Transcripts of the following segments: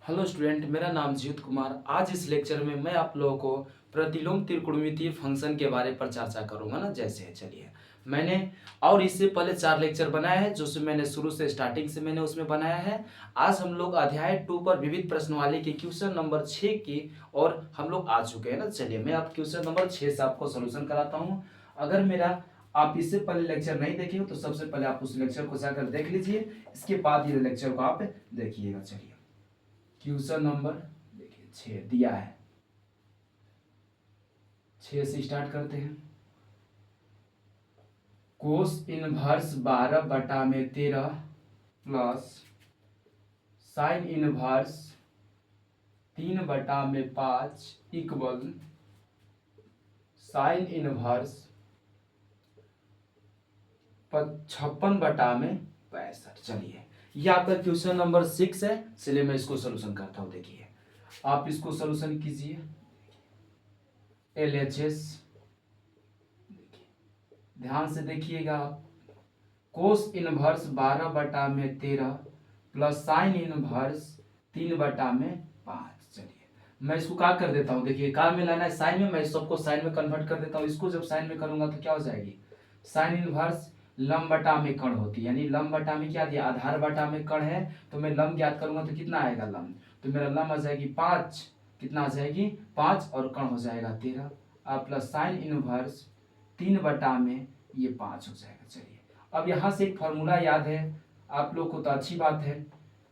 Hello student, मेरा नाम जीत कुमार। आज इस लेक्चर में मैं आप लोगों को प्रतिलोम त्रिकोणमितीय फंक्शन के बारे पर चर्चा करूंगा ना। जैसे चलिए, मैंने और इससे पहले 4 लेक्चर बनाए हैं जो मैंने शुरू से स्टार्टिंग से मैंने उसमें बनाया है। आज हम लोग अध्याय 2 पर विविध प्रश्नवाली के क्वेश्चन नंबर 6 की और हम लोग आ चुके हैं ना। चलिए, मैं आप क्वेश्चन नंबर 6 से आपको सोल्यूशन कराता हूँ। अगर मेरा आप इससे पहले लेक्चर नहीं देखे हो तो सबसे पहले आप उस लेक्चर को जाकर देख लीजिए, इसके बाद ये लेक्चर को आप देखिएगा। चलिए, क्वेश्चन नंबर देखिए 6 दिया है। 6 से स्टार्ट करते हैं। Cos inverse 12/13 plus sine inverse 3/5 equal sine inverse 56/65। चलिए, ये आपका क्वेश्चन नंबर 6 है। चलिए, मैं इसको सोल्यूशन करता हूँ। देखिए, आप इसको सोल्यूशन कीजिए। LHS ध्यान से देखिएगा आप। Cos inverse 12/13 plus sine inverse 3/5। चलिए, मैं इसको क्या कर देता हूँ। देखिए, क्या में लाना है, साइन में। मैं सबको साइन में कन्वर्ट कर देता हूँ। इसको जब साइन में करूंगा तो क्या हो जाएगी, साइन इनवर्स लंब बटा में कण होती है, यानी लंब बटा में क्या दिया, आधार बटा में कण है। तो मैं लंब ज्ञात करूंगा तो कितना आएगा लंब, तो मेरा लंब आ जाएगी 5। कितना आ जाएगी 5 और कण हो जाएगा 13 और प्लस साइन इनवर्स 3 में ये 5 हो जाएगा। चलिए, अब यहाँ से एक फॉर्मूला याद है आप लोग को तो अच्छी बात है।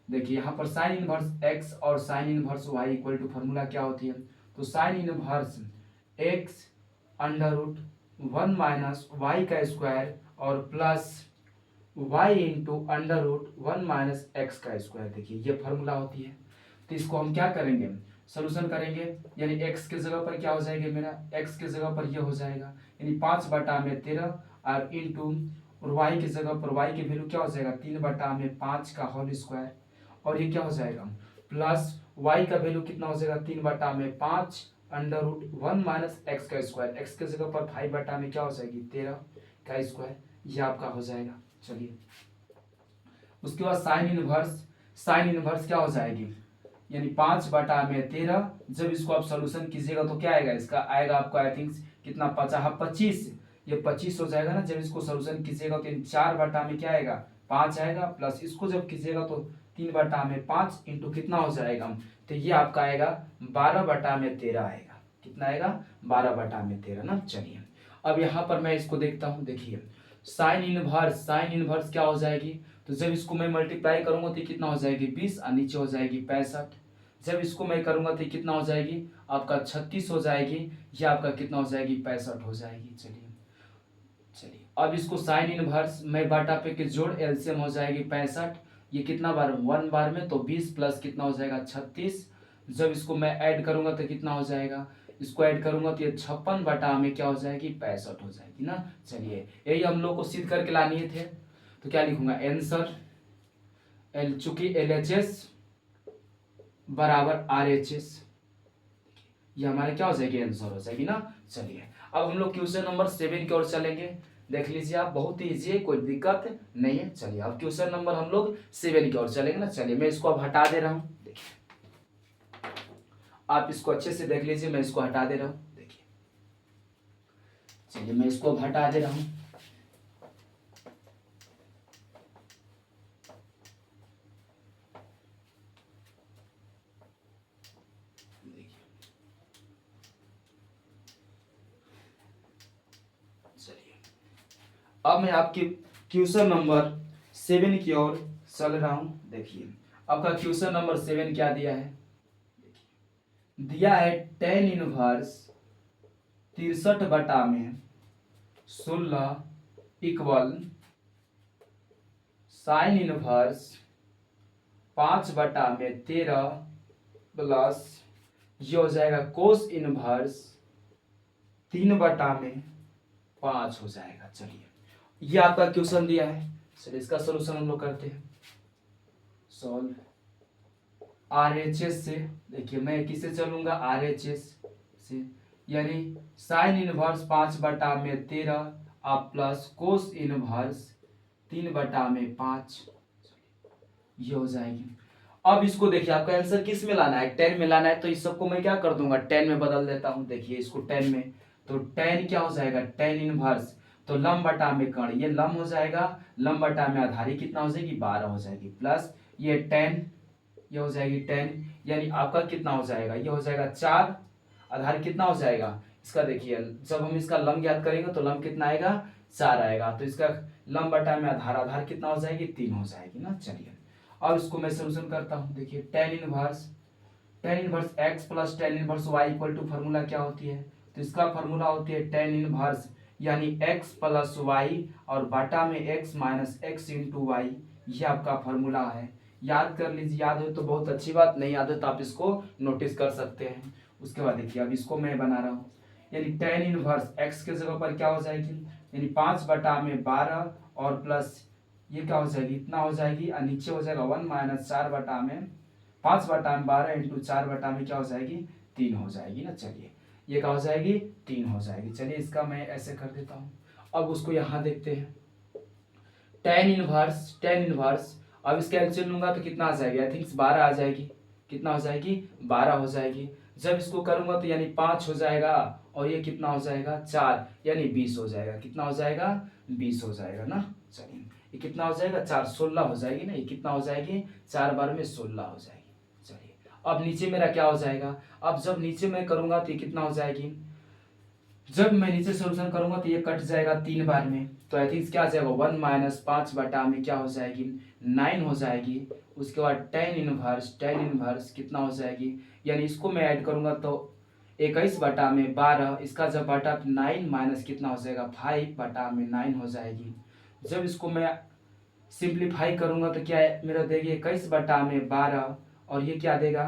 देखिए, यहाँ पर साइन इनवर्स एक्स और sine inverse y equal to formula क्या होती है, तो sine inverse x under root 1 minus y का स्क्वायर और plus y into under root 1 minus x का स्क्वायर। देखिए, ये फॉर्मूला होती है। तो इसको हम क्या करेंगे, सोल्यूशन करेंगे। यानी x के जगह पर क्या हो जाएगा, मेरा x के जगह पर ये हो जाएगा, यानी 5/13 और इंटू और y की जगह पर y की वैल्यू क्या हो जाएगा 3/5 का होल स्क्वायर। और ये क्या हो जाएगा प्लस y का वैल्यू कितना हो जाएगा 3/5 अंडर रूट 1 माइनस एक्स का स्क्वायर। एक्स के जगह पर 5 में क्या हो जाएगी 13 का स्क्वायर। ये आपका हो जाएगा। चलिए, उसके बाद साइन इनवर्स क्या हो जाएगी, यानी 5/13। जब इसको आप सोल्यूशन कीजिएगा तो क्या आएगा, इसका आएगा आपको आई थिंक कितना 25। ये 25 हो जाएगा ना। जब इसको सोल्यूशन कीजिएगा तो 4 में क्या आएगा 5 आएगा, प्लस इसको जब कीजिएगा तो 3/5 इंटू कितना हो जाएगा, तो ये आपका आएगा 12/13 आएगा। कितना आएगा 12/13 ना। चलिए, अब यहाँ पर मैं इसको देखता हूँ। देखिए, साइन इनवर्स क्या हो जाएगी, तो जब इसको मैं मल्टीप्लाई करूंगा तो कितना हो जाएगी 20 और नीचे हो जाएगी 65। जब इसको मैं करूंगा तो कितना हो जाएगी आपका 36 हो जाएगी। ये आपका कितना हो जाएगी 65 हो जाएगी। चलिए चलिए, अब इसको साइन इनवर्स मैं बाटा पे के जोड़ एलसीएम हो जाएगी 65। ये कितना बार 1 बार में, तो 20 प्लस कितना हो जाएगा 36। जब इसको मैं ऐड करूंगा तो कितना हो जाएगा, इसको ऐड करूंगा तो ये 56 में क्या हो जाएगी 65 हो जाएगी ना। चलिए, यही हम लोग को सिद्ध करके लानी थे। तो क्या लिखूंगा आंसर चूंकि LHS बराबर RHS, ये हमारे क्या हो जाएगी आंसर हो जाएगी ना। चलिए, अब हम लोग क्वेश्चन नंबर 7 की ओर चलेंगे। देख लीजिए आप, बहुत ही इजी है, कोई दिक्कत नहीं है। चलिए, अब क्वेश्चन नंबर हम लोग 7 की ओर चलेंगे ना। चलिए, मैं इसको अब हटा दे रहा हूँ। देखिए, आप इसको अच्छे से देख लीजिए, मैं इसको हटा दे रहा हूँ। देखिए, चलिए मैं इसको अब हटा दे रहा हूँ। चलिए, अब मैं आपके क्वेश्चन नंबर 7 की ओर चल रहा हूं। देखिए, आपका क्वेश्चन नंबर 7 क्या दिया है, दिया है tan inverse 63/16 equal sine inverse 5/13 plus ये हो जाएगा कोस इनवर्स 3/5 हो जाएगा। चलिए, ये आपका क्वेश्चन दिया है। चलिए, इसका सोल्यूशन हम लोग करते हैं। सॉल्व RHS से। देखिए, मैं किससे चलूंगा RHS से, यानी साइन इनवर्स 5/13 आप प्लस कोस इनवर्स 3/5 ये हो जाएगी। अब इसको देखिए आपका आंसर किस में लाना है, 10 में लाना है, तो इस सबको मैं क्या कर दूंगा 10 में बदल देता हूं। देखिए इसको 10 में, तो 10 क्या हो जाएगा 10 इनवर्स, तो लंब बटा में कण, ये लंब हो जाएगा, लंब बटा में आधारी कितना हो जाएगी 12 हो जाएगी, प्लस ये 10, ये हो जाएगी 10, यानी आपका कितना हो जाएगा, ये हो जाएगा 4, आधार कितना हो जाएगा इसका, देखिए जब हम इसका लंब ज्ञात करेंगे तो लंब कितना आएगा 4 आएगा, तो इसका लंब बटा में आधार, आधार कितना हो जाएगी 3 हो जाएगी ना। चलिए अब इसको मैं सोल्यूशन करता हूँ। देखिए tan inverse x plus tan inverse y equal to formula क्या होती है, तो इसका फार्मूला होती है टेन इनवर्स यानी एक्स प्लस वाई और बाटा में x minus x into y, ये आपका फार्मूला है। याद कर लीजिए, याद हो तो बहुत अच्छी बात, नहीं याद हो तो आप इसको नोटिस कर सकते हैं। उसके बाद देखिए अब इसको मैं बना रहा हूँ, यानी टेन इनवर्स एक्स के जगह पर क्या हो जाएगी, यानी 5/12 और प्लस ये क्या हो जाएगी इतना हो जाएगी, और नीचे हो जाएगा 1 माइनस 5/12 इंटू 4 क्या हो जाएगी 3 हो जाएगी ना। चलिए ये क्या हो जाएगी 3 हो जाएगी। चलिए इसका मैं ऐसे कर देता हूँ। अब उसको यहाँ देखते हैं, टेन इनवर्स अब इसका एलसीएम लूंगा तो कितना आ जाएगी, आई थिंक 12 आ जाएगी, कितना हो जाएगी 12 हो जाएगी। जब इसको करूंगा तो यानी 5 हो जाएगा और ये कितना हो जाएगा 4, यानी 20 हो जाएगा, कितना हो जाएगा 20 हो जाएगा ना। चलिए ये कितना हो जाएगा 4 16 हो जाएगी ना, ये कितना हो जाएगी 4 बार में 16 हो जाएगी। चलिए अब नीचे मेरा क्या हो जाएगा, अब जब नीचे मैं करूंगा तो ये कितना हो जाएगी, जब मैं नीचे सोल्यूशन करूंगा तो ये कट जाएगा 3 बार में, तो आई थिंक क्या आ जाएगा 1 माइनस 5/में क्या हो जाएगी 9 हो जाएगी। उसके बाद टेन इनवर्स कितना हो जाएगी, यानी इसको मैं ऐड करूंगा तो 21/12, इसका जब बटा 9 माइनस कितना हो जाएगा 5/9 हो जाएगी। जब इसको मैं सिंप्लीफाई करूंगा तो क्या है मेरा देखिए 21/12 और ये क्या देगा,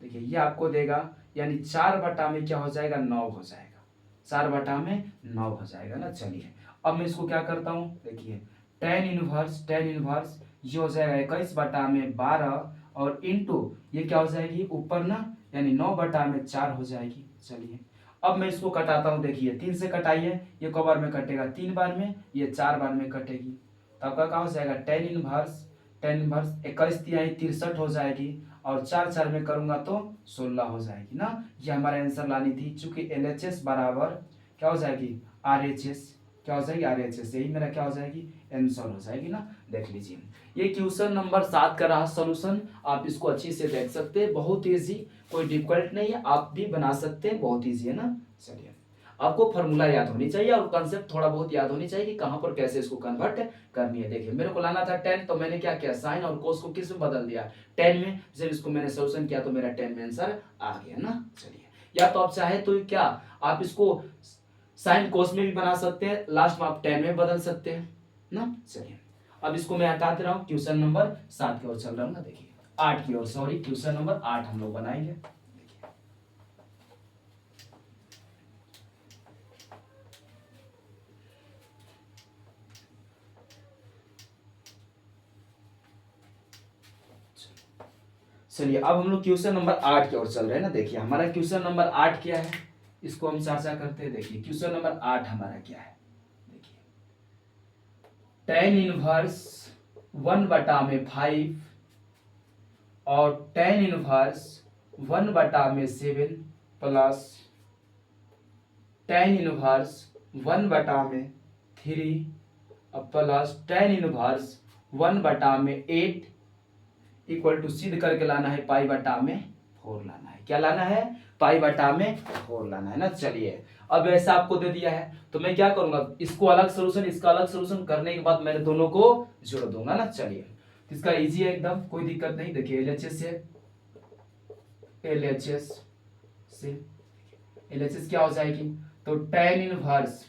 देखिए ये आपको देगा यानी 4/में क्या हो जाएगा 9 हो जाएगा, 4/9 हो जाएगा ना। चलिए अब मैं इसको क्या करता हूँ, देखिए टेन इनवर्स ये हो जाएगा 21/12 और इंटू ये क्या हो जाएगी ऊपर ना, यानी 9/4 हो जाएगी। चलिए अब मैं इसको कटाता हूँ, देखिए 3 से कटाइए, ये क बार में कटेगा 3 बार में, ये 4 बार में कटेगी, तो आपका क्या हो जाएगा टेन इनवर्स 21×3 = 63 हो जाएगी, और 4 में करूंगा तो 16 हो जाएगी ना। ये हमारा आंसर लानी थी, चूंकि LHS बराबर क्या हो जाएगी RHS, क्या हो जाएगी RHS, यही मेरा क्या हो जाएगी आंसर हो जाएगी ना। देख लीजिए ये क्वेश्चन नंबर 7 का रहा सोल्यूशन, आप इसको अच्छी से देख सकते हैं, बहुत ईजी, कोई डिफिकल्ट नहीं है, आप भी बना सकते हैं, बहुत ईजी है ना। चलिए आपको फॉर्मूला याद होनी चाहिए और कंसेप्ट थोड़ा बहुत याद होनी चाहिए कि कहां पर कैसे इसको कन्वर्ट करनी है। देखिए मेरे को लाना था 10, तो मैंने क्या किया साइन और कोस को किस में बदल दिया 10 में, जब इसको मैंने सोल्यूशन किया तो मेरा 10 में आंसर आ गया ना। चलिए या तो आप चाहे तो क्या आप इसको साइन कोस में भी बना सकते हैं, लास्ट में आप 10 में बदल सकते हैं ना। चलिए अब इसको मैं हटा दे रहा हूँ, क्वेश्चन नंबर 7 की ओर चल रहा हूँ ना, देखिए 8 की ओर, सॉरी क्वेश्चन नंबर 8 हम लोग बनाएंगे। चलिए अब हम लोग क्वेश्चन नंबर 8 की ओर चल रहे हैं ना। देखिए हमारा क्वेश्चन नंबर 8 क्या है, इसको हम चर्चा करते हैं। देखिए क्वेश्चन नंबर 8 हमारा क्या है, देखिए टेन इनवर्स 1/5 और tan inverse 1/7 plus tan inverse 1/3 plus tan inverse 1/8 equal to सिद्ध करके लाना है π/4 लाना है, क्या लाना है π/4 लाना है ना। चलिए अब ऐसा आपको दे दिया है तो मैं क्या करूंगा, इसको अलग सोल्यूशन इसका अलग सोल्यूशन करने के बाद मैंने दोनों को जोड़ दूंगा ना। चलिए तो इसका इजी है एकदम, कोई दिक्कत नहीं। देखिए LHS क्या हो जाएगी, तो टेन इनवर्स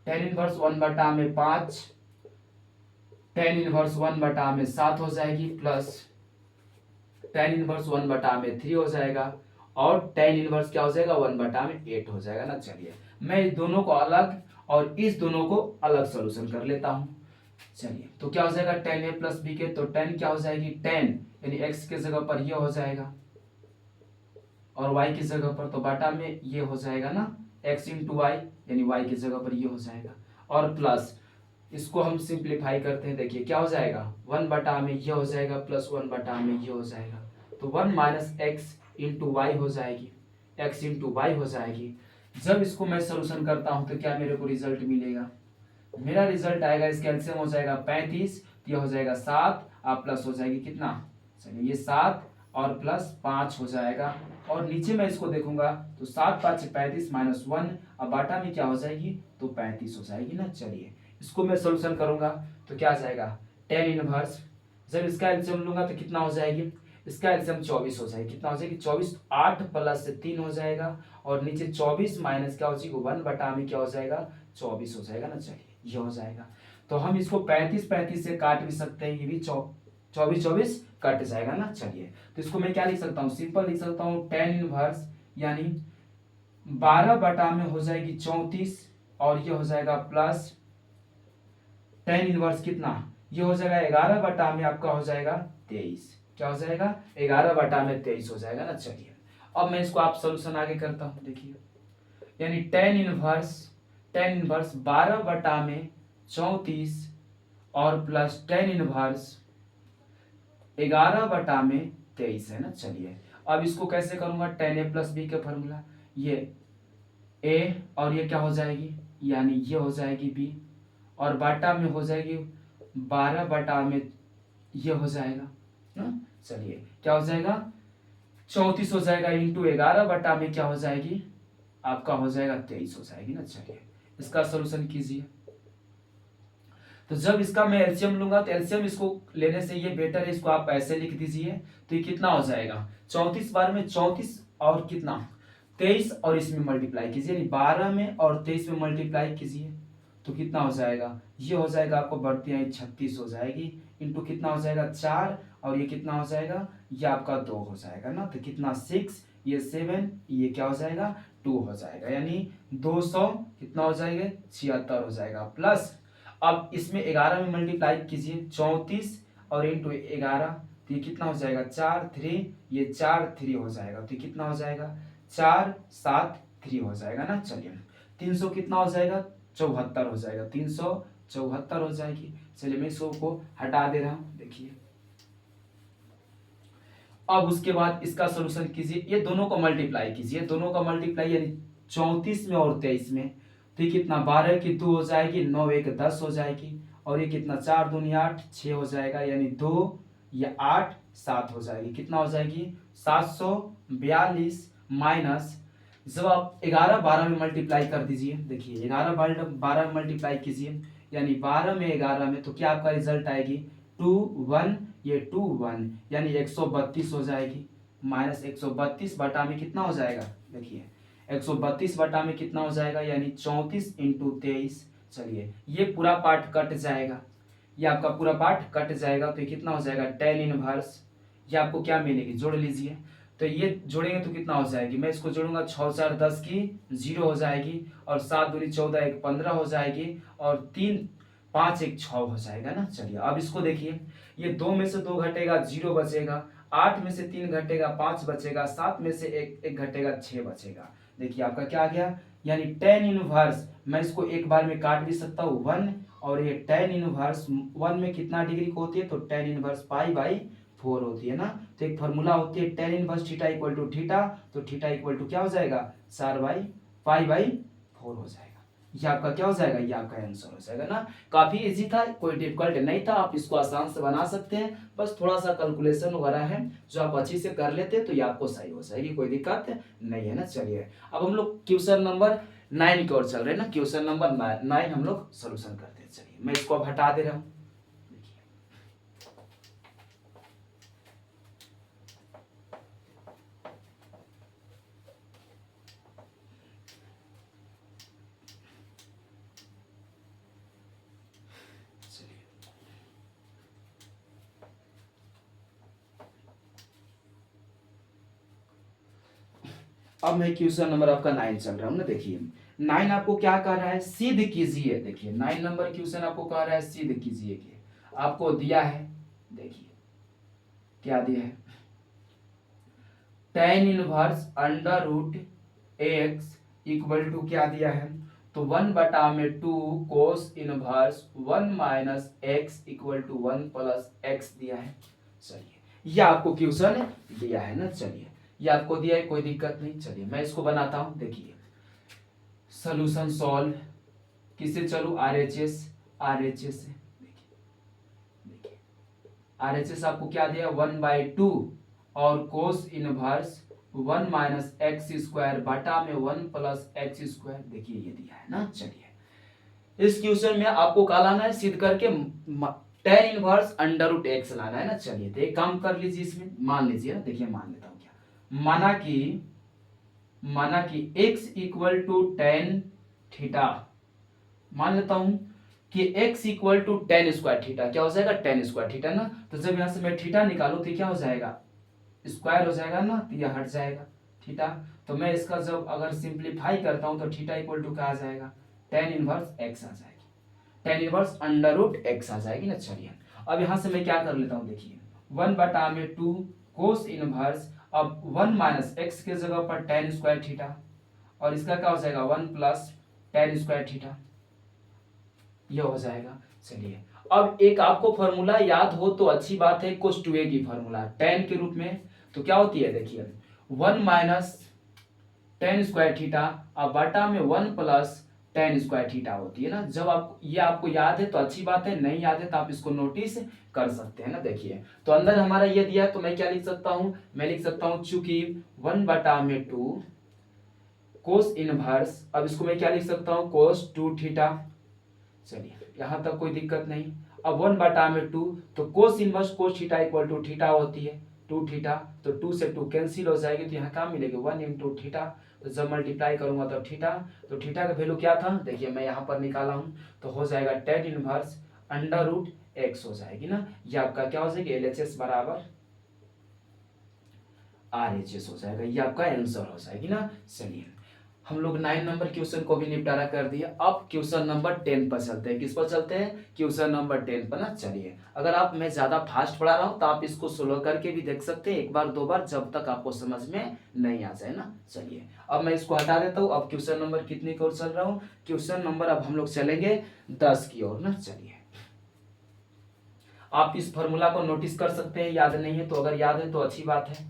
1/5, टेन इनवर्स 1/7 हो जाएगी, प्लस टेन इनवर्स 1/3 हो जाएगा, और टेन इनवर्स क्या हो जाएगा 1/8 हो जाएगा ना। चलिए मैं इस दोनों को अलग और इस दोनों को अलग सोल्यूशन कर लेता हूँ। चलिए तो क्या हो जाएगा 10a + b के, तो 10 क्या हो जाएगी 10 यानी x के जगह पर ये हो जाएगा, और y की जगह पर तो बाटा में ये हो जाएगा ना x × y, यानी y की जगह पर ये हो जाएगा, और प्लस इसको हम सिंप्लीफाई करते हैं, देखिए क्या हो जाएगा, 1 बटा में ये हो जाएगा प्लस 1 बटा में ये हो जाएगा, तो 1 माइनस एक्स इंटू वाई हो जाएगी, एक्स इंटू वाई हो जाएगी। जब इसको मैं सोल्यूशन करता हूँ तो क्या मेरे को रिजल्ट मिलेगा, मेरा रिजल्ट आएगा, इसका एलसीएम हो जाएगा 35, ये हो जाएगा 7 और प्लस हो जाएगी कितना, चलिए ये 7 और प्लस 5 हो जाएगा, और नीचे मैं इसको देखूंगा तो 7 5 35 माइनस 1, अब बाटा में क्या हो जाएगी, तो 35 हो जाएगी ना। चलिए इसको मैं सोल्यूशन करूंगा तो क्या आ जाएगा, टेन इनवर्स, जब इसका एलसीएम लूंगा तो कितना हो जाएगी, इसका एलसीएम 24 हो जाएगी, कितना हो जाएगी 24, 8 प्लस 3 हो जाएगा, और नीचे 24 माइनस क्या हो जाएगी 1 बटा में क्या हो जाएगा 24 हो जाएगा ना। चलिए ये हो जाएगा, तो हम इसको 35 35 से काट भी सकते हैं, ये भी 24 24 कट जाएगा ना। चलिए तो इसको मैं क्या लिख सकता हूँ, सिंपल लिख सकता हूँ, टेन इनवर्स यानी 12 बटा में हो जाएगी 34, और ये हो जाएगा प्लस टेन इनवर्स कितना, ये हो जाएगा 11 बटा में आपका हो जाएगा 23, क्या हो जाएगा 11 बटा में 23 हो जाएगा ना। चलिए अब मैं इसको आप सोल्यूशन आगे करता हूँ, देखिए यानी टेन इनवर्स 12 बटा में 34 और प्लस टेन इनवर्स 11 बटा में 23 है ना। चलिए अब इसको कैसे करूंगा, टेन ए प्लस बी का फॉर्मूला, ये ए और ये क्या हो जाएगी, यानी ये हो जाएगी बी, और बाटा में हो जाएगी 12 बटा में ये हो जाएगा ना। चलिए क्या हो जाएगा 34 हो जाएगा, इंटू 11 बटा में क्या हो जाएगी, आपका हो जाएगा 23 हो जाएगी ना। चलिए इसका सोल्यूशन कीजिए, तो जब इसका मैं एलसीएम लूंगा तो एलसीएम इसको लेने से ये बेटर है, इसको आप ऐसे लिख दीजिए, तो ये कितना हो जाएगा 34 बार में 34 और कितना 23, और इसमें मल्टीप्लाई कीजिए, यानी 12 में और 23 में मल्टीप्लाई कीजिए तो कितना हो जाएगा, ये हो जाएगा आपको बढ़ती आई 36 हो जाएगी, इंटू कितना हो जाएगा 4, और ये कितना हो जाएगा, ये आपका 2 हो जाएगा ना, तो कितना 6, ये 7, ये क्या हो जाएगा 2 हो जाएगा, यानी 200 कितना हो जाएगा 76 हो जाएगा, प्लस अब इसमें 11 में मल्टीप्लाई कीजिए 34 और इंटू 11, तो ये कितना हो जाएगा 4 3, ये 4 3 हो जाएगा, तो ये कितना हो जाएगा 4 7 3 हो जाएगा ना। चलिए 300 कितना हो जाएगा 74 हो जाएगा, 374 हो जाएगी। चलिए मैं इसको को हटा दे रहा हूं, देखिए अब उसके बाद इसका सोल्यूशन कीजिए, ये दोनों को मल्टीप्लाई कीजिए, दोनों का मल्टीप्लाई यानी 34 में और 23 में, तो ये कितना 12 की 2 हो जाएगी, 9 1 10 हो जाएगी, और ये कितना 4 दूनी 8 6 हो जाएगा, यानी 2 ये 8 7 हो जाएगी, कितना हो जाएगी 742 माइनस, जब आप 11 12 में मल्टीप्लाई कर दीजिए, देखिए 11 12 में मल्टीप्लाई कीजिए, यानी 12 में 11 में, तो क्या आपका रिजल्ट आएगी 2 1, ये 2 1 यानी 132 हो जाएगी, माइनस 132 बटा में कितना हो जाएगा, देखिए 132 बटा में कितना हो जाएगा, यानी 34 इंटू 23। चलिए ये पूरा पार्ट कट जाएगा, ये आपका पूरा पार्ट कट जाएगा, तो ये कितना हो जाएगा टेन इनवर्स, ये आपको क्या मिलेगी जोड़ लीजिए, तो ये जोड़ेंगे तो कितना हो जाएगी, मैं इसको जोड़ूंगा 6 4 10 की 0 हो जाएगी, और 7 दूनी 14 1 15 हो जाएगी, और 3 5 1 6 हो जाएगा ना। चलिए अब इसको देखिए, ये 2 में से 2 घटेगा 0 बचेगा, 8 में से 3 घटेगा 5 बचेगा, 7 में से 1 घटेगा 6 बचेगा, देखिए आपका क्या आ गया, यानी टेन इनवर्स, मैं इसको एक बार में काट भी सकता हूँ 1, और ये टेन इनवर्स 1 में कितना डिग्री को होती है, तो टेन इनवर्स पाई बाई 4 होती है ना। तो एक फॉर्मूला होती है tan inverse theta equal to theta, तो थीटा इक्वल टू क्या हो जाएगा 4 बाई पाई बाई 4 हो जाएगा, ये आपका क्या हो जाएगा, ये आपका आंसर हो जाएगा ना। काफी इजी था, कोई डिफिकल्ट नहीं था, आप इसको आसान से बना सकते हैं, बस थोड़ा सा कैलकुलेशन वगैरह है जो आप अच्छी से कर लेते तो ये आपको सही हो जाएगी, कोई दिक्कत नहीं है ना। चलिए अब हम लोग क्वेश्चन नंबर 9 की ओर चल रहे हैं ना, क्वेश्चन नंबर 9 हम लोग सोल्यूशन करते हैं। चलिए मैं इसको अब हटा दे रहा हूँ, अब मैं क्वेश्चन नंबर आपका 9 चल रहा हूँ ना। देखिए 9 आपको क्या कह रहा है, सिद्ध कीजिए, देखिए 9 नंबर क्वेश्चन आपको कह रहा है सिद्ध कीजिए कि आपको दिया है, देखिए क्या दिया है, tan inverse under root x equal to क्या दिया है तो 1/2 cos inverse 1 minus x equal to 1 plus x दिया है। चलिए ये आपको क्वेश्चन दिया है ना, चलिए ये आपको दिया है, कोई दिक्कत नहीं। चलिए मैं इसको बनाता हूं, देखिए सोल्यूशन सॉल्व किससे चलू, आरएचएस से। देखिए आरएचएस आपको क्या दिया, 1/2 और कोस इनवर्स 1 माइनस एक्स स्क्वायर बटा में 1 प्लस एक्स स्क्वायर, देखिए ये दिया है ना। चलिए इस क्वेश्चन में आपको क्या लाना है, सिद्ध करके tan inverse under root x लाना है ना। चलिए तो एक काम कर लीजिए, इसमें मान लीजिए ना, देखिए मान लेता हूं क्या, माना कि x equal to tan theta, मान लेता हूं कि x equal to tan square theta, क्या हो जाएगा, टेन स्क्वायर थीटा ना। तो जब यहां से मैं थीटा निकालू तो क्या हो जाएगा, स्क्वायर हो जाएगा ना, तो यह हट जाएगा थीटा। तो मैं इसका जब अगर सिंप्लीफाई करता हूं तो थीटा इक्वल टू क्या आ जाएगा, टेन इनवर्स एक्स आ जाएगी, tan inverse under root x आ जाएगी ना। चलिए अब यहां से मैं क्या कर लेता हूं, देखिए 1/2 कोस इनवर्स, अब 1 माइनस एक्स के जगह पर टेन स्क्वायर थीटा, और इसका क्या हो जाएगा 1 प्लस टेन स्क्वायर थीटा, ये हो जाएगा। चलिए अब एक आपको फॉर्मूला याद हो तो अच्छी बात है, cos 2a की फॉर्मूला टेन के रूप में तो क्या होती है, देखिए 1 माइनस टेन स्क्वायर थीटा और बटा में 1 प्लस टेन स्क्वायर थीटा होती है ना। जब आप ये आपको याद है तो अच्छी बात है, नहीं याद है तो आप इसको नोटिस कर सकते हैं ना। देखिए तो अंदर हमारा ये दिया है, तो मैं क्या लिख सकता हूं, मैं लिख सकता हूं चूंकि 1/2 कोस इनवर्स, अब इसको मैं क्या लिख सकता हूं, कोस 2 थीटा। चलिए यहां तक कोई दिक्कत नहीं। अब 1/2 तो cos inverse cos theta equal to theta होती है 2 थीटा, तो 2 से 2 कैंसिल हो जाएगी, तो यहाँ क्या मिलेगी 1 इंटू थीटा। तो जब मल्टीप्लाई करूंगा तो थीटा, तो थीटा का वैल्यू क्या था, देखिए मैं यहाँ पर निकाला हूँ, तो हो जाएगा tan inverse under root x हो जाएगी ना। ये आपका क्या हो जाएगी, एलएचएस बराबर आरएचएस हो जाएगा, ये आपका आंसर हो जाएगी ना। चलिए हम लोग 9 नंबर क्वेश्चन को भी निपटारा कर दिया। अब क्वेश्चन नंबर 10 पर चलते हैं, किस पर चलते हैं, क्वेश्चन नंबर 10 पर ना। चलिए अगर आप, मैं ज्यादा फास्ट पढ़ा रहा हूं तो आप इसको स्लो करके भी देख सकते हैं, एक बार दो बार, जब तक आपको समझ में नहीं आ जाए ना। चलिए अब मैं इसको हटा देता हूँ। अब क्वेश्चन नंबर कितने की ओर चल रहा हूँ, क्वेश्चन नंबर अब हम लोग चलेंगे 10 की ओर ना। चलिए आप इस फॉर्मूला को नोटिस कर सकते हैं, याद नहीं है तो, अगर याद है तो अच्छी बात है।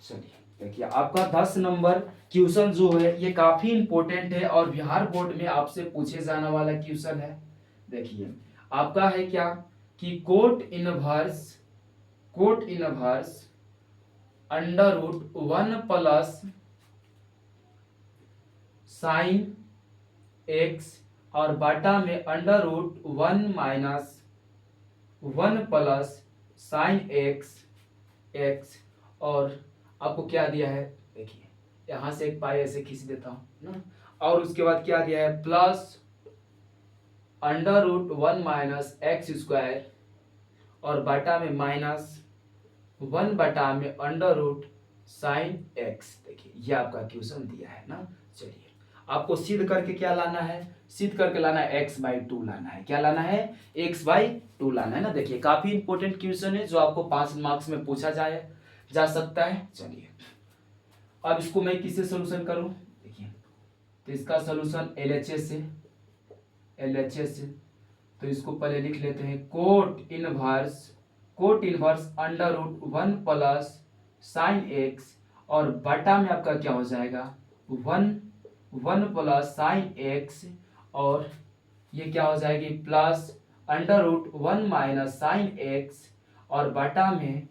चलिए देखिए आपका 10 नंबर क्वेश्चन जो है ये काफी इंपॉर्टेंट है और बिहार बोर्ड में आपसे पूछे जाने वाला क्वेश्चन है। देखिए आपका है क्या कि cot inverse under root 1 plus sine x और बटा में under root 1 minus 1 plus sine x और आपको क्या दिया है, देखिए यहां से एक पाई ऐसे खींच देता हूं ना, और उसके बाद क्या दिया है plus under root 1 minus x square और बटा में माइनस 1 बटा में अंडर रूट साइन एक्स। देखिए ये आपका क्वेश्चन दिया है ना। चलिए आपको सिद्ध करके क्या लाना है, सिद्ध करके लाना है x/2 लाना है, क्या लाना है, x/2 लाना है ना। देखिए काफी इंपॉर्टेंट क्वेश्चन है जो आपको 5 मार्क्स में पूछा जा सकता है। चलिए अब इसको मैं किससे सोल्यूशन करूं, देखिए तो इसका सोल्यूशन एलएचएस से, तो इसको पहले लिख लेते हैं cot inverse under root 1 plus sine x और बटा में आपका क्या हो जाएगा 1 प्लस साइन एक्स और ये क्या हो जाएगी plus under root 1 minus sine x और बटा में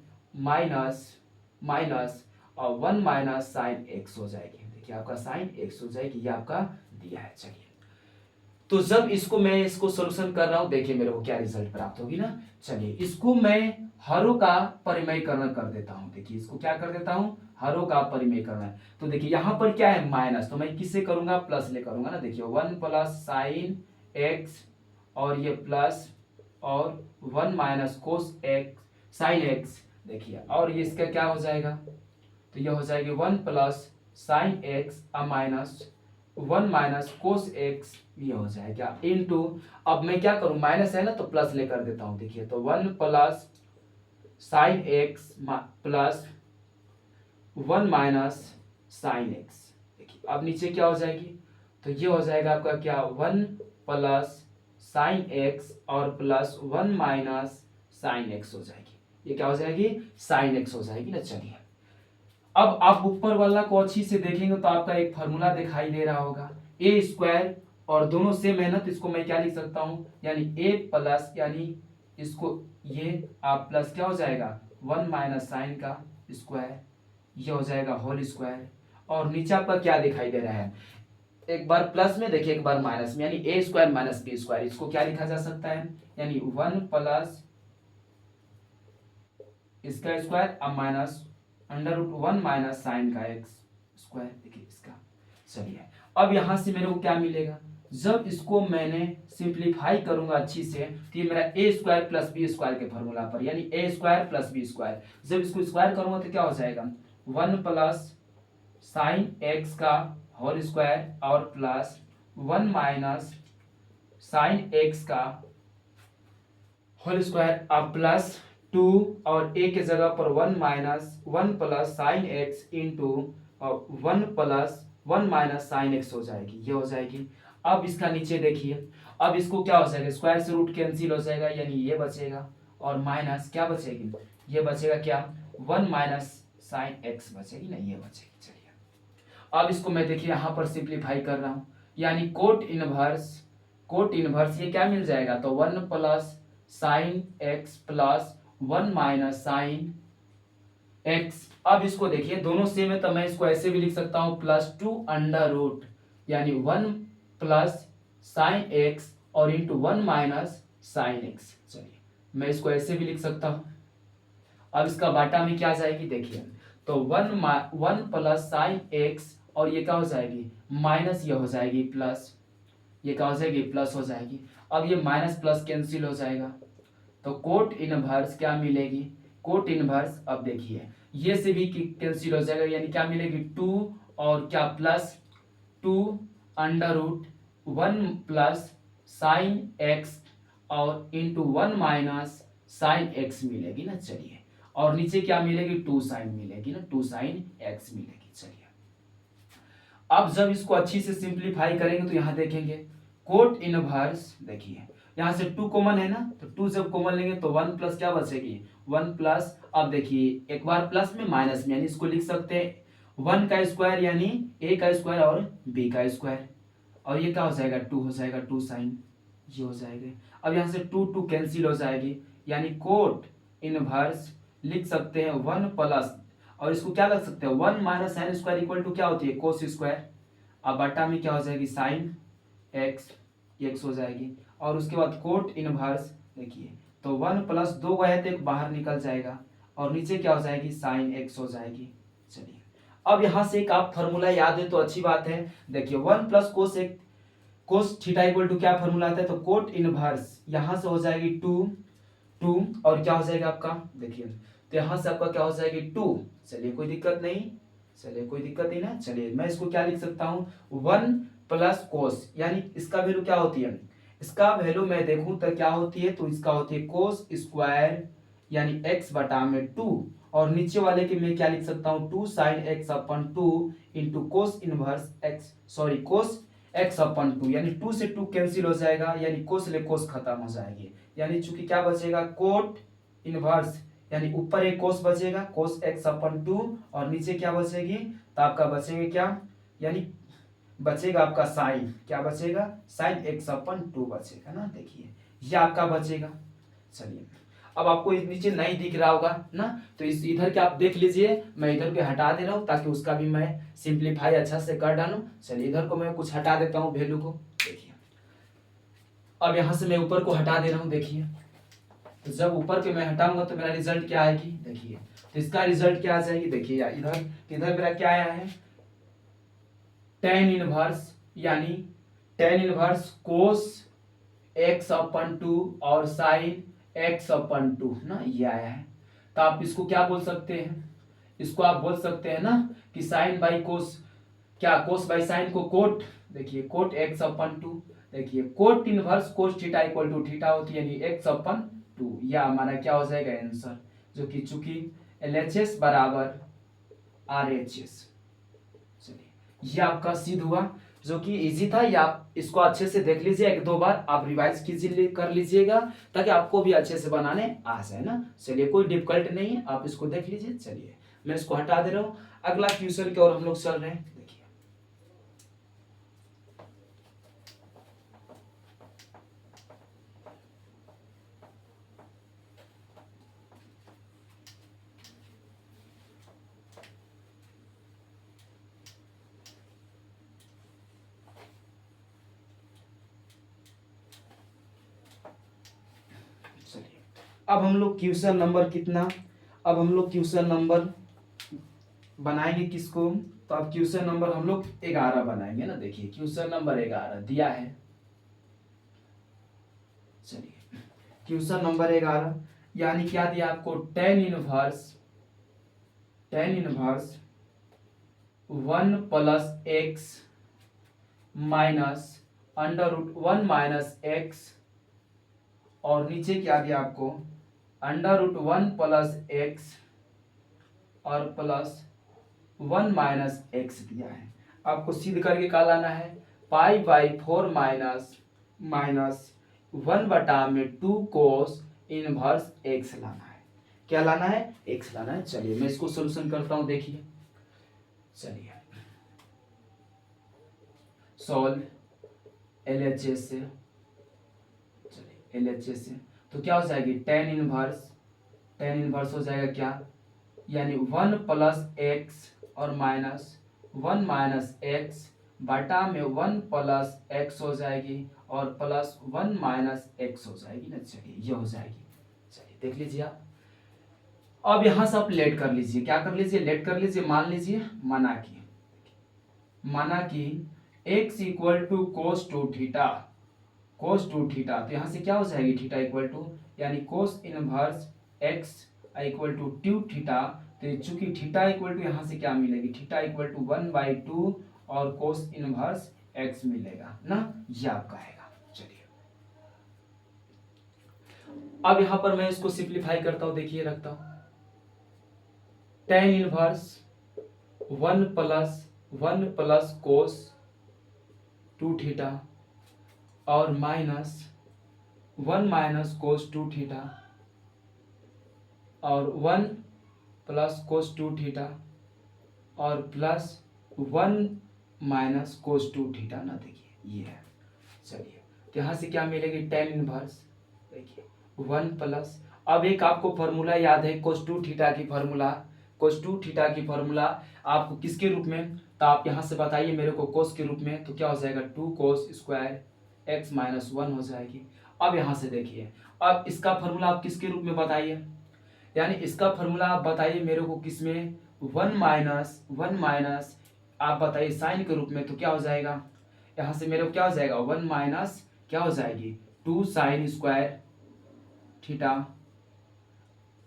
माइनस और 1 माइनस साइन एक्स हो जाएगी। देखिए आपका साइन एक्स हो जाएगी, ये आपका दिया है। चलिए तो जब मैं इसको सोल्यूशन कर रहा हूं, देखिए मेरे को क्या रिजल्ट प्राप्त होगी ना। चलिए इसको मैं हरों का परिमयकरण कर देता हूं। देखिए इसको क्या कर देता हूं, हरों का परिमयकरण। तो देखिए यहां पर क्या है माइनस, तो मैं किससे करूंगा, प्लस ले करूंगा ना। देखिए 1 प्लस साइन एक्स और ये प्लस और 1 minus cos x sine x. देखिए और ये इसका क्या हो जाएगा, तो ये हो जाएगी 1 plus sine x minus 1 minus cos x, ये हो जाएगा इनटू, अब मैं क्या करूं माइनस है ना तो प्लस लेकर देता हूं। देखिए तो 1 plus sine x plus 1 minus sine x. देखिए अब नीचे क्या हो जाएगी, तो ये हो जाएगा आपका क्या 1 प्लस साइन एक्स और प्लस 1 माइनस साइन एक्स हो जाएगी। ये क्या हो जाएगी, साइन एक्स हो जाएगी ना। चलिए अब आप ऊपर वाला को अच्छी से देखेंगे तो आपका एक फॉर्मूला दिखाई दे रहा होगा, ए स्क्वायर, और दोनों सेम है ना, तो इसको मैं क्या लिख सकता हूँ, यानी ए प्लस, यानी इसको ये आप प्लस क्या हो जाएगा 1 माइनस साइन का स्क्वायर, ये हो जाएगा होल स्क्वायर। और नीचे आपका क्या दिखाई दे रहा है, एक बार प्लस में देखिए एक बार माइनस में, यानी ए स्क्वायर माइनस बी स्क्वायर, इसको क्या लिखा जा सकता है, यानी 1 प्लस इसका स्क्वायर अब minus under root 1 minus sine का एक्स स्क्वायर। देखिए इसका, चलिए अब यहां से मेरे को क्या मिलेगा, जब इसको मैंने सिंप्लीफाई करूंगा अच्छी से, तो ये मेरा ए स्क्वायर प्लस बी स्क्वायर के फॉर्मूला पर, यानी ए स्क्वायर प्लस बी स्क्वायर, जब इसको स्क्वायर करूंगा तो क्या हो जाएगा 1 प्लस साइन एक्स का होल स्क्वायर और प्लस 1 माइनस साइन एक्स का होल स्क्वायर अब प्लस 2 और ए के जगह पर 1 minus 1 plus sine x into 1 plus 1 minus sine x हो जाएगी, ये हो जाएगी। अब इसका नीचे देखिए, अब इसको क्या हो जाएगा, स्क्वायर से रूट कैंसिल हो जाएगा, यानी ये बचेगा और माइनस क्या बचेगी, ये बचेगा क्या 1 माइनस साइन एक्स बचेगी ना, ये बचेगी। चलिए अब इसको मैं देखिए यहाँ पर सिंप्लीफाई कर रहा हूँ, यानी कोट इनवर्स ये क्या मिल जाएगा, तो 1 plus sine x plus 1 minus sine x. अब इसको देखिए दोनों सेम है, तो मैं इसको ऐसे भी लिख सकता हूँ प्लस 2 अंडर रूट, यानी 1 प्लस साइन एक्स और इंटू 1 माइनस साइन एक्स। चलिए मैं इसको ऐसे भी लिख सकता हूँ। अब इसका बाटा में क्या जाएगी देखिए, तो 1 प्लस साइन एक्स और ये क्या हो जाएगी माइनस, ये हो जाएगी प्लस, ये क्या हो जाएगी प्लस हो जाएगी। अब ये माइनस प्लस कैंसिल हो जाएगा, तो कोट इनवर्स क्या मिलेगी, कोट इनवर्स अब देखिए ये से भी कैंसिल हो जाएगा, यानी क्या मिलेगी 2 और क्या plus 2 under root 1 plus sine x और इंटू 1 माइनस साइन एक्स मिलेगी ना। चलिए और नीचे क्या मिलेगी 2 साइन मिलेगी ना, 2 साइन एक्स मिलेगी। चलिए अब जब इसको अच्छी से सिंप्लीफाई करेंगे तो यहाँ देखेंगे कोट इनवर्स, देखिए यहाँ से 2 कॉमन है ना, तो 2 जब कॉमन लेंगे तो 1 प्लस क्या बचेगी 1 प्लस, अब देखिए एक बार प्लस में माइनस में, यानी इसको लिख सकते हैं 1 का स्क्वायर यानी ए का स्क्वायर और बी का स्क्वायर, और ये क्या हो जाएगा 2 हो जाएगा 2 साइन, ये हो जाएगा। अब यहाँ से 2 कैंसिल हो जाएगी, यानी कोट इनवर्स लिख सकते हैं 1 प्लस, और इसको क्या लग सकते हैं 1 minus sine square equal to क्या होती है कोस स्क्वायर, अब बटा में क्या हो जाएगी साइन एक्स, एक्स हो जाएगी। और उसके बाद कोट इनवर्स देखिए, तो 1 प्लस 2 गए तो एक बाहर निकल जाएगा और नीचे क्या हो जाएगी साइन एक्स हो जाएगी। चलिए अब यहाँ से एक आप फॉर्मूला याद है तो अच्छी बात है, देखिए 1 plus cos theta equal to क्या फॉर्मूला आता है, तो कोट इनवर्स यहाँ से हो जाएगी 2 और क्या हो जाएगा आपका देखिए, तो यहाँ से आपका क्या हो जाएगी 2। चलिए कोई दिक्कत नहीं, चलिए कोई दिक्कत नहीं ना। चलिए मैं इसको क्या लिख सकता हूँ 1 प्लस कोस, यानी इसका वैल्यू क्या होती है, इसका वैल्यू मैं देखूं तो क्या होती है, तो इसका होती है कोस स्क्वायर यानी x बटा में 2, और नीचे वाले के मैं क्या लिख सकता हूँ 2 साइन एक्स अपन 2 into cos inverse x, sorry cos x upon 2, यानी 2 से 2 कैंसिल हो जाएगा, यानी कोस ले कोस खत्म हो जाएगी, यानी चूंकि क्या बचेगा कोट इनवर्स, यानी ऊपर एक कोस बचेगा कोस x अपन 2 और नीचे क्या बचेगी, तो आपका बचेगा क्या, यानी बचेगा आपका साइन, क्या बचेगा साइन एक्स अपन 2 बचेगा ना। देखिए ये आपका बचेगा। चलिए अब आपको इस नीचे नहीं दिख रहा होगा ना, तो इस इधर के आप देख लीजिए, मैं इधर पे हटा दे रहा हूँ ताकि उसका भी मैं सिंप्लीफाई अच्छा से कर डालूं। चलिए इधर को मैं कुछ हटा देता हूँ वैल्यू को, देखिए अब यहाँ से मैं ऊपर को हटा दे रहा हूँ। देखिए तो जब ऊपर के मैं हटाऊंगा तो मेरा रिजल्ट क्या आएगी, देखिए तो इसका रिजल्ट क्या आ जाएगी, देखिए यार इधर मेरा क्या आया है टेन इनवर्स, यानी tan inverse cos x upon 2 और साइन एक्स अपन 2 ना, ये आया है। तो आप इसको क्या बोल सकते हैं, इसको आप बोल सकते हैं ना कि साइन बाई कोस, क्या कोस बाई साइन को कोट, देखिए कोट एक्स अपन 2, देखिए cot inverse cos theta equal to theta होती है, यानी एक्स अपन 2, या हमारा क्या हो जाएगा आंसर। जो कि चूंकि LHS बराबर RHS। चलिए ये आपका सिद्ध हुआ, जो कि इजी था। ये आप इसको अच्छे से देख लीजिए, एक दो बार आप रिवाइज कीजिए कर लीजिएगा, ताकि आपको भी अच्छे से बनाने आ जाए ना। चलिए कोई डिफिकल्ट नहीं है, आप इसको देख लीजिए। चलिए मैं इसको हटा दे रहा हूँ, अगला क्वेश्चन की ओर हम लोग चल रहे हैं। देखिए अब हम लोग क्वेश्चन नंबर कितना, अब हम लोग क्वेश्चन नंबर बनाएंगे किसको, तो अब क्वेश्चन नंबर हम लोग 11 बनाएंगे ना। देखिए क्वेश्चन नंबर 11 दिया है। चलिए क्वेश्चन नंबर 11 यानी क्या दिया आपको, tan inverse 1 plus x minus under root 1 minus x, और नीचे क्या दिया आपको, अंडर रूट 1 प्लस एक्स और प्लस 1 माइनस एक्स दिया है। आपको सिद्ध करके क्या लाना है, pi by 4 minus 1/2 cos inverse x लाना है। क्या लाना है, एक्स लाना है। चलिए मैं इसको सोल्यूशन करता हूं, देखिए। चलिए सॉल्व LHS से, चलिए LHS से तो क्या हो जाएगी, tan इनवर्स हो जाएगा क्या, यानी 1 प्लस एक्स और माइनस 1 माइनस एक्स बटा में 1 प्लस एक्स हो जाएगी और प्लस 1 माइनस एक्स हो जाएगी ना। चलिए ये हो जाएगी। चलिए देख लीजिए आप, अब यहां से आप लेट कर लीजिए, क्या कर लीजिए, लेट कर लीजिए। मान लीजिए माना कि x equal to cos 2 theta, तो यहां से क्या हो जाएगी, थीटा इक्वल टू, यानी cos inverse x equal to 2 theta. तो चूंकि थीटा इक्वल टू यहाँ से क्या मिलेगी, थीटा इक्वल टू 1/2 और कोस इनवर्स x मिलेगा ना, ये आपका आएगा। चलिए अब यहां पर मैं इसको सिंप्लीफाई करता हूं, देखिए रखता हूं, tan इनवर्स 1 प्लस कोस 2 थीटा और माइनस 1 माइनस कोस 2 थीटा और 1 प्लस कोस 2 थीटा और प्लस 1 माइनस कोस 2 थीटा ना। देखिए ये है। चलिए तो यहाँ से क्या मिलेगी, tan इनवर्स, देखिए 1 प्लस, अब एक आपको फॉर्मूला याद है कोस 2 थीटा की फॉर्मूला, आपको किसके रूप में, तो आप यहाँ से बताइए मेरे को, कोस के रूप में, तो क्या हो जाएगा 2 कोस स्क्वायर x माइनस 1 हो जाएगी। अब यहाँ से देखिए, अब इसका फॉर्मूला आप किसके रूप में बताइए, यानी इसका फॉर्मूला आप बताइए मेरे को किसमें, 1 माइनस आप बताइए साइन के रूप में, तो क्या हो जाएगा, यहाँ से मेरे को क्या हो जाएगा, 1 माइनस क्या हो जाएगी 2 साइन स्क्वायर थीटा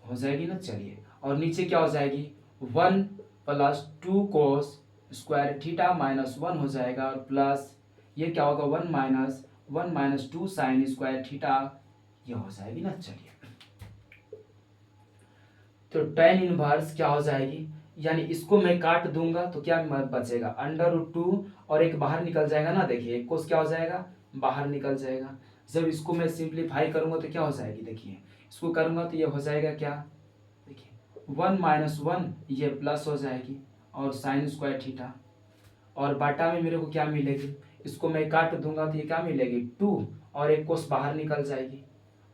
हो जाएगी ना। चलिए और नीचे क्या हो जाएगी 1 plus 2 cos square theta minus 1 हो जाएगा और प्लस ये क्या होगा 1 माइनस 2 साइन स्क्वायर थीटा, ये हो जाएगी ना। चलिए तो tan इनवर्स क्या हो जाएगी, यानी इसको मैं काट दूंगा तो क्या बचेगा, अंडर रूट 2 और एक बाहर निकल जाएगा ना। देखिए एक कोस क्या हो जाएगा, बाहर निकल जाएगा। जब इसको मैं सिंप्लीफाई करूंगा तो क्या हो जाएगी, देखिए इसको करूंगा तो ये हो जाएगा क्या, देखिए 1 माइनस 1 ये प्लस हो जाएगी और साइन स्क्वायर थीटा, और बाटा में मेरे को क्या मिलेगी, इसको मैं काट दूंगा तो ये क्या मिलेगी 2 और एक कोस बाहर निकल जाएगी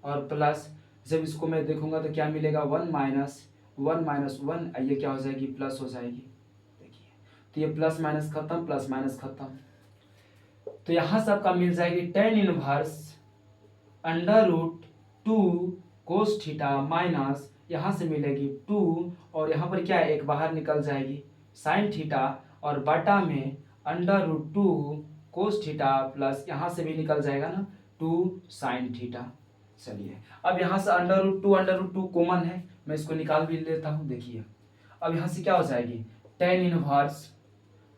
और प्लस, जब इसको मैं देखूंगा तो क्या मिलेगा 1 माइनस 1 ये क्या हो जाएगी, प्लस हो जाएगी। देखिए तो ये प्लस माइनस खत्म, तो यहाँ से आपका मिल जाएगी tan inverse under root 2 cos theta minus, यहाँ से मिलेगी 2 और यहाँ पर क्या है, एक बाहर निकल जाएगी साइन थीटा और बाटा में under root 2 cos theta plus यहाँ से भी निकल जाएगा ना 2 साइन थीटा। चलिए अब यहाँ से अंडर रूट 2 कॉमन है, मैं इसको निकाल भी लेता हूँ। देखिए अब यहाँ से क्या हो जाएगी tan इनवर्स,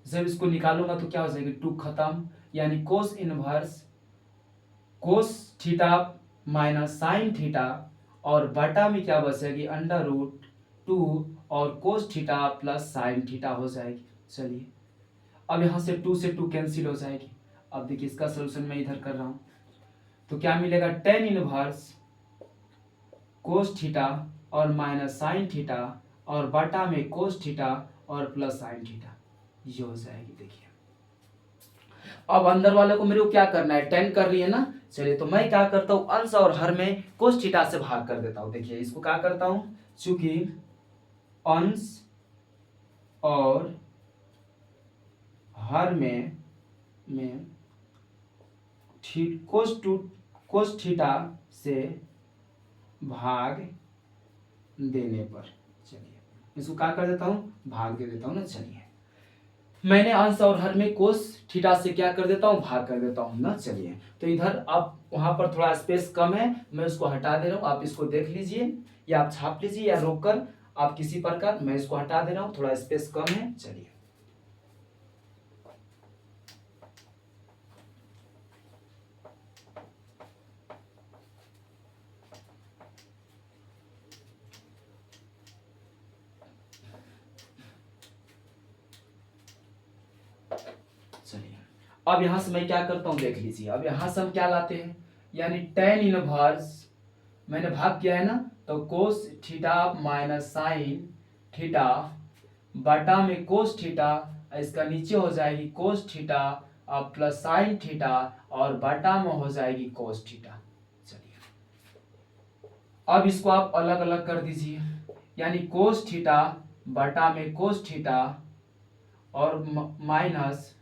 जब इसको निकालूंगा तो क्या हो जाएगी 2 खत्म, यानी cos inverse cos theta minus sine theta और बटा में क्या बचेगी √2 और कोस थीटा प्लस साइन थीटा हो जाएगी। चलिए अब यहाँ से 2 से 2 कैंसिल हो जाएगी। अब देखिए इसका सोल्यूशन मैं इधर कर रहा हूँ, तो क्या मिलेगा tan इनवर्स कोस थीटा और माइनस साइन थीटा और बटा में कोस थीटा और प्लस साइन थीटा, ये हो जाएगी। देखिए अब अंदर वाले को मेरे को क्या करना है, 10 कर रही है ना। चलिए तो मैं क्या करता हूँ, अंश और हर में कोस थीटा से भाग कर देता हूँ। देखिए इसको क्या करता हूँ, चूंकि अंश और हर में कोस थीटा से भाग देने पर, चलिए इसको क्या कर देता हूँ, भाग दे देता हूँ ना। चलिए मैंने अंश और हर में कोस थीटा से क्या कर देता हूँ, भाग कर देता हूँ ना। चलिए तो इधर अब वहां पर थोड़ा स्पेस कम है, मैं उसको हटा दे रहा हूँ। आप इसको देख लीजिए या आप छाप लीजिए या रोक कर आप किसी प्रकार, मैं इसको हटा दे रहा हूँ, थोड़ा स्पेस कम है। चलिए अब यहां से मैं क्या करता हूं, देख लीजिए। अब यहां से हम क्या लाते हैं, यानी tan इनवर्स मैंने भाग किया है ना, तो कोस थीटा माइनस साइन थीटा बटा में कोस थीटा, इसका नीचे हो जाएगी कोस थीटा और प्लस साइन थीटा और बटा में हो जाएगी कोस थीटा। चलिए अब इसको आप अलग अलग कर दीजिए, यानी कोस थीटा बटा में कोस थीटा और माइनस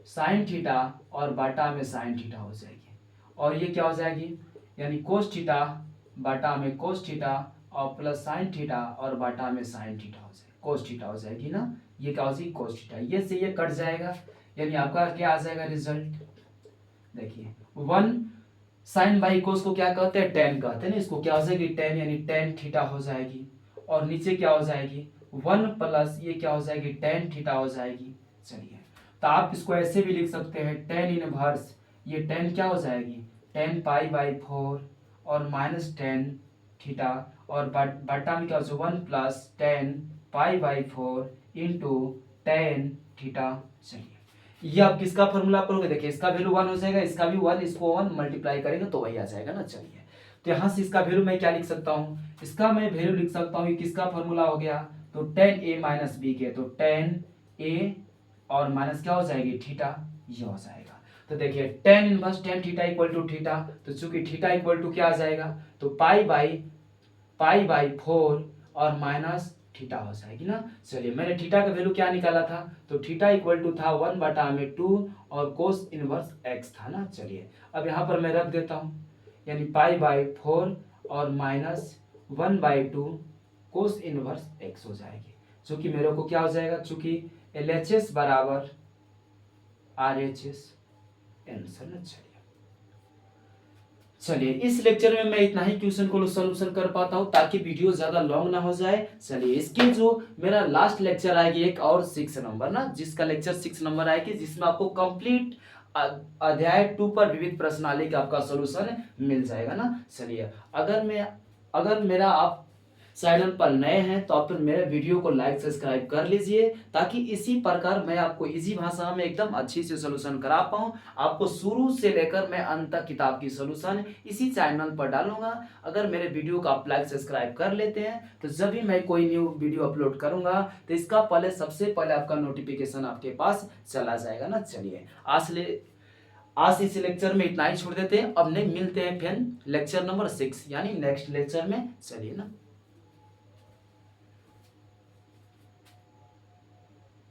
साइन थीटा और बटा में साइन थीटा हो जाएगी। और ये क्या हो जाएगी, यानी कोस थीटा बटा में कोस थीटा और प्लस साइन थीटा और बटा में साइन थीटा हो जाएगी, कोस थीटा हो जाएगी ना। ये क्या हो जाएगी, कोस थीटा। ये से ये कट जाएगा, यानी आपका क्या आ जाएगा रिजल्ट। देखिए 1 साइन बाई कोस को क्या कहते हैं, tan कहते हैं ना। इसको क्या हो जाएगी tan, यानी tan थीटा हो जाएगी। और नीचे क्या हो जाएगी 1 प्लस ये क्या हो जाएगी tan थीटा हो जाएगी। चलिए तो आप इसको ऐसे भी लिख सकते हैं tan इनवर्स, ये tan क्या हो जाएगी tan पाई बाई 4 और माइनस tan थीटा और बटा में क्या हो जाएगा 1 plus tan pi by 4 into tan theta. चलिए ये आप किसका फॉर्मूला करोगे, देखिए इसका वैल्यू 1 हो जाएगा, इसका भी 1, इसको 1 मल्टीप्लाई करेंगे तो वही आ जाएगा ना। चलिए तो यहाँ से इसका वैल्यू मैं क्या लिख सकता हूँ, इसका मैं वैल्यू लिख सकता हूँ, ये किसका फॉर्मूला हो गया, तो tan a माइनस बी के, तो tan a और माइनस क्या हो जाएगी थीटा, ये हो जाएगा। तो देखिए tan inverse tan theta equal to theta, तो चूंकि थीटा इक्वल टू क्या आ जाएगा, तो पाई बाई 4 और माइनस थीटा हो जाएगी ना। चलिए मैंने थीटा का वैल्यू क्या निकाला था, तो थीटा इक्वल टू था 1 बटा में 2 और कोस इनवर्स x था ना। चलिए अब यहाँ पर मैं रख देता हूँ, यानी पाई बाई 4 और minus 1 by 2 cos inverse x हो जाएगी, जो कि मेरे को क्या हो जाएगा, चूंकि LHS बराबर RHS आंसर ना। चलिए इस लेक्चर में मैं इतना ही क्वेश्चन को सॉल्यूशन कर पाता हूं ताकि वीडियो ज्यादा लॉन्ग ना हो जाए। चलिए इसके जो मेरा लास्ट लेक्चर आएगी एक और 6 नंबर ना, जिसका लेक्चर 6 नंबर आएगी, जिसमें आपको कंप्लीट अध्याय 2 पर विविध प्रश्नावली का आपका सॉल्यूशन मिल जाएगा ना। चलिए अगर मेरा आप चैनल पर नए हैं तो आप मेरे वीडियो को लाइक सब्सक्राइब कर लीजिए, ताकि इसी प्रकार मैं आपको इजी भाषा में एकदम अच्छी से सॉल्यूशन करा पाऊँ। आपको शुरू से लेकर मैं अंत तक किताब की सॉल्यूशन इसी चैनल पर डालूंगा। अगर मेरे वीडियो को आप लाइक सब्सक्राइब कर लेते हैं तो जब भी मैं कोई न्यू वीडियो अपलोड करूंगा तो इसका सबसे पहले आपका नोटिफिकेशन आपके पास चला जाएगा ना। चलिए आज इस लेक्चर में इतना ही छोड़ देते हैं, अब नहीं मिलते हैं फिर लेक्चर नंबर 6 यानी नेक्स्ट लेक्चर में। चलिए ना।